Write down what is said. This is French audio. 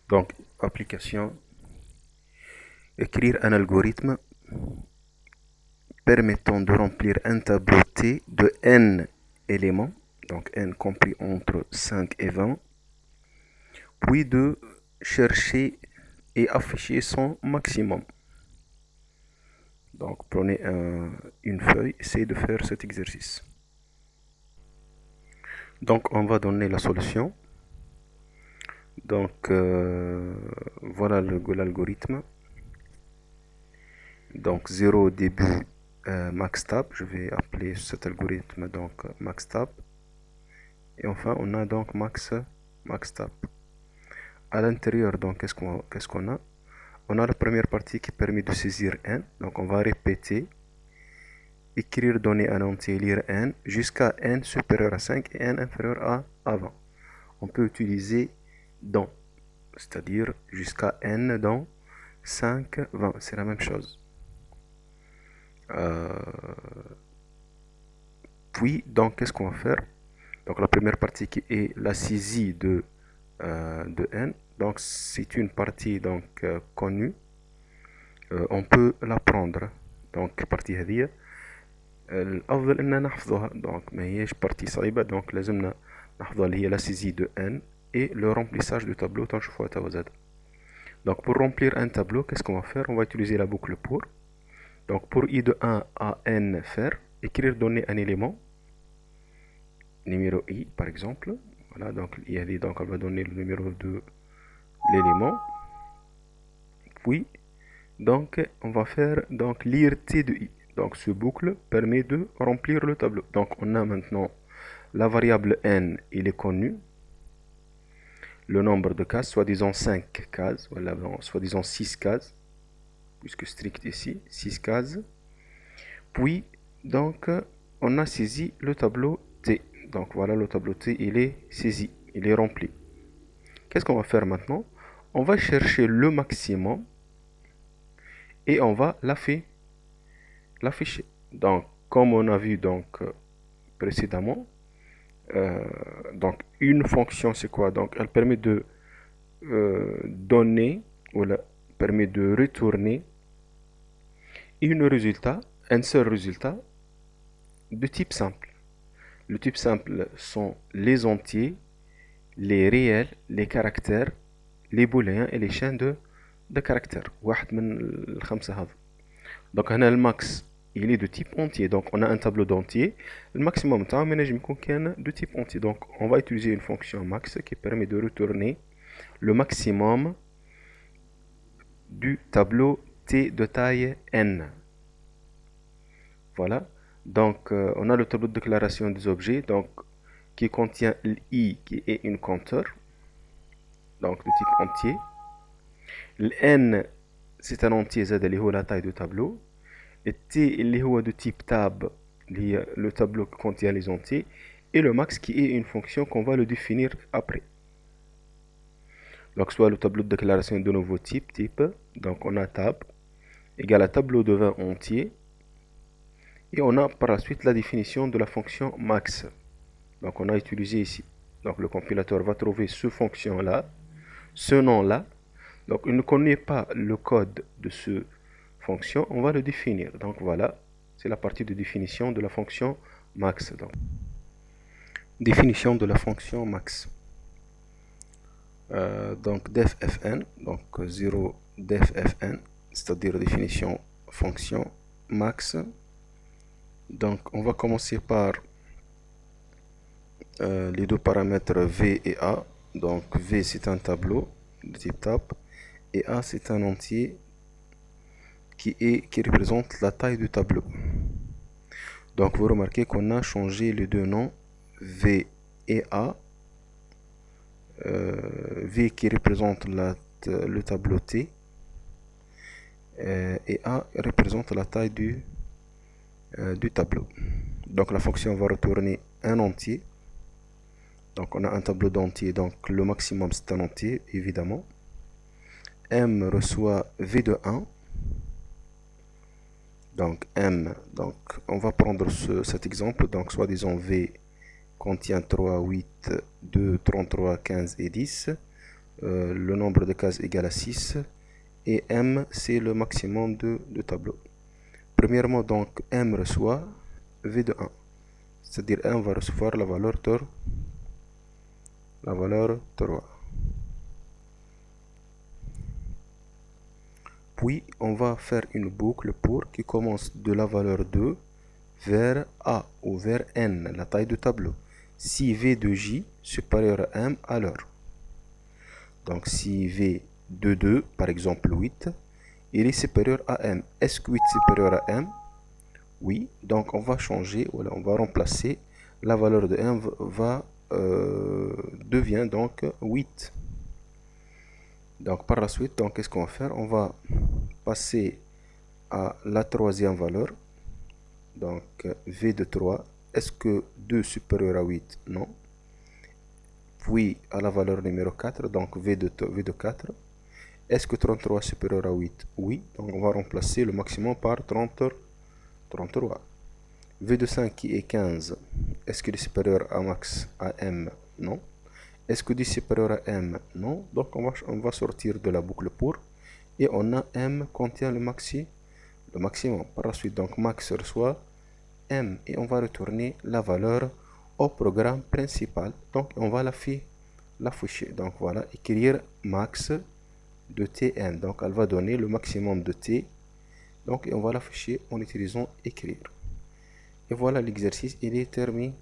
Donc, application, écrire un algorithme permettant de remplir un tableau T de n éléments, donc n compris entre 5 et 20, puis de chercher et afficher son maximum. Donc, prenez une feuille, essayez de faire cet exercice. Donc, on va donner la solution. Donc, voilà l'algorithme. Donc, 0 au début, maxtab. Je vais appeler cet algorithme donc maxtab. Et enfin, on a donc maxtab. À l'intérieur, donc, qu'est-ce qu'on a? On a la première partie qui permet de saisir n. Donc, on va répéter. Écrire, donner un entier, lire n, jusqu'à n supérieur à 5 et n inférieur à 20. On peut utiliser dans, c'est-à-dire jusqu'à n dans 5, 20. C'est la même chose. Puis, donc, qu'est-ce qu'on va faire? Donc, la première partie qui est la saisie de n. Donc, c'est une partie donc connue. On peut la prendre. Donc, partie هذه الأفضل أننا نحفظها. Donc, ما هيش partie صعيبة. Donc, لازمنا نحفظها اللي هي la saisie de n et le remplissage du tableau. تنشوفوها توا زاد. Donc, pour remplir un tableau, qu'est-ce qu'on va faire? On va utiliser la boucle pour. Donc, pour i de 1 à n faire, écrire, donner un élément. Numéro i, par exemple. Voilà, donc, donc on va donner le numéro de l'élément. Puis, donc, on va faire donc lire t de i. Donc, ce boucle permet de remplir le tableau. Donc, on a maintenant la variable n, il est connu. Le nombre de cases, soi-disant 5 cases, voilà, soi-disant 6 cases, puisque strict ici, 6 cases. Puis, donc, on a saisi le tableau T. Donc, voilà, le tableau T, il est saisi, il est rempli. Qu'est-ce qu'on va faire maintenant? On va chercher le maximum et on va l'afficher. Donc, comme on a vu donc précédemment, donc une fonction c'est quoi? Donc, elle permet de donner ou permet de retourner un seul résultat de type simple. Le type simple sont les entiers, les réels, les caractères, les booléens et les chaînes de caractères. واحد من الخمسة هذا. Donc هنا الماكس il est de type entier. Donc on a un tableau d'entier. Le maximum تاعو ما ينجم يكون كان de type entier. Donc on va utiliser une fonction max qui permet de retourner le maximum du tableau T de taille n. Voilà. Donc on a le tableau de déclaration des objets donc qui contient i qui est une compteur. Donc de type entier. Le n c'est un entier z اللي هو la taille du tableau. Et t اللي هو de type tab اللي هي le tableau qui contient les entiers. Et le max qui est une fonction qu'on va le définir après. Donc soit le tableau de déclaration de nouveau type. Donc on a tab égale à tableau de 20 entier. Et on a par la suite la définition de la fonction max. Donc on a utilisé ici. Donc le compilateur va trouver ce fonction-là, ce nom-là. Donc il ne connaît pas le code de ce fonction, on va le définir. Donc voilà, c'est la partie de définition de la fonction max. Donc, définition de la fonction max. Donc defFn, donc 0 defFn, c'est-à-dire définition fonction max. Donc on va commencer par les deux paramètres v et a. Donc v c'est un tableau de type tab et a c'est un entier qui représente la taille du tableau. Donc vous remarquez qu'on a changé les deux noms v et a. V qui représente le tableau T et A représente la taille du tableau. Donc la fonction va retourner un entier. Donc on a un tableau d'entier, donc le maximum c'est un entier évidemment. M reçoit V de 1. Donc M, donc on va prendre cet exemple, donc soit disons V contient 3, 8, 2, 33, 15 et 10. le nombre de cases égale à 6 et M c'est le maximum de tableau. Premièrement, donc M reçoit V de 1, c'est-à-dire M va recevoir la valeur 3. Puis on va faire une boucle pour qui commence de la valeur 2 vers A ou vers N, la taille du tableau, si V de J supérieur à M alors. Donc si V de 2, par exemple 8, il est supérieur à M. Est-ce que 8 est supérieur à M? Oui, donc on va changer, voilà, on va remplacer la valeur de M devient donc 8. Donc par la suite, donc qu'est-ce qu'on va faire? On va passer à la troisième valeur. Donc V de 3. Est-ce que 2 supérieur à 8? Non. Puis à la valeur numéro 4, donc V de 4. Est-ce que 33 est supérieur à 8? Oui. Donc on va remplacer le maximum par 33. V de 5 qui est 15. Est-ce qu'il est supérieur à max à M? Non. Est-ce que 10 est supérieur à M? Non. Donc on va sortir de la boucle pour. Et on a M contient le maximum. Par la suite, donc max reçoit M. Et on va retourner la valeur au programme principal. Donc on va l'afficher. Donc voilà, écrire max de Tn. Donc elle va donner le maximum de T. Donc on va l'afficher en utilisant écrire. Et voilà, l'exercice, il est terminé.